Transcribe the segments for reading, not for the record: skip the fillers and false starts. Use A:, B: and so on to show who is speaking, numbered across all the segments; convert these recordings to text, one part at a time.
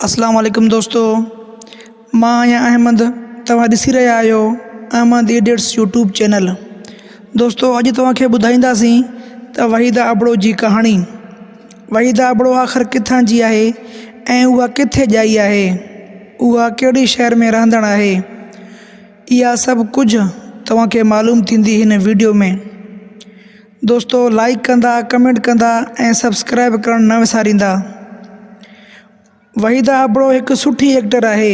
A: अस्सलाम वालेकुम दोस्तों, मां आहियां अहमद। तव्हां ॾिसी रहिया आहियो अहमद एडिट्स यूट्यूब चैनल। दोस्तों, अॼु तव्हांखे ॿुधाईंदासीं त वहीदा अबड़ो जी कहाणी। वहीदा अबड़ो आख़िर किथां जी आहे ऐं उहा किथे ॼाई आहे, उहा कहिड़ी शहर में रहंदड़ आहे। इहा सभु कुझु तव्हांखे मालूम थींदी हिन वीडियो में। दोस्तों, लाइक कंदा, कमेंट कंदा ऐं सब्सक्राइब करणु न विसारींदा। वहीदा अबड़ो हिकु सुठी एक्टर आहे।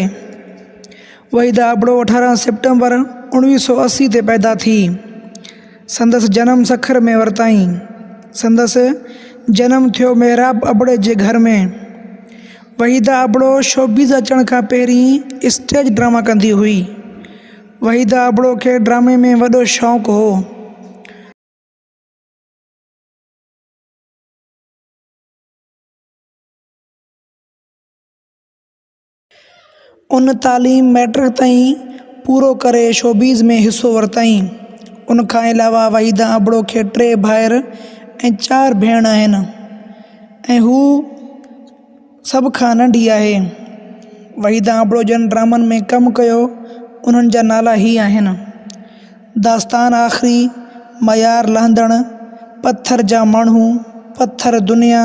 A: वहीदा अबड़ो 18 सितंबर 1980 ते पैदा थी। संदसि जनम सखर में वरिताईं। संदसि जनम थियो मेहराब अबड़े जे घर में। वहीदा अबड़ो शोबीज़ अचण खां पहिरीं स्टेज ड्रामा कंदी हुई। वहीदा अबड़ो खे ड्रामे में वॾो शौक़ु हो। उन तालीम मैट्रिक ताईं पूरो करे शोबीज़ में हिस्सो वरिताईं। उन खां अलावा वहीदा अबड़ो खे 3 भाउर ऐं 4 भेण आहिनि ऐं हू सभ खां नंढी आहे। वहीदा अबड़ो जन ड्रामनि में कमु कयो, उन्हनि जा नाला ही आहिनि: दास्तान आख़िरी, मयार लहंदड़, पत्थर जा माण्हू, पत्थर दुनिया,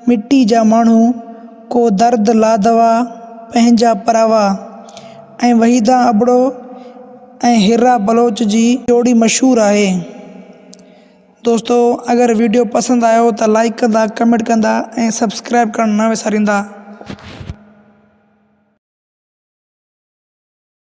A: मिट्टी जा माण्हू, को दर्द लादवा, पंहिंजा परावा ऐं वहीदा अबड़ो ऐं हिरा बलोच जी जोड़ी मशहूरु आहे। दोस्तों, अगर वीडियो पसंद आयो त लाइक कंदा, कमेंट कंदा ऐं सब्सक्राइब करणु न विसारींदा।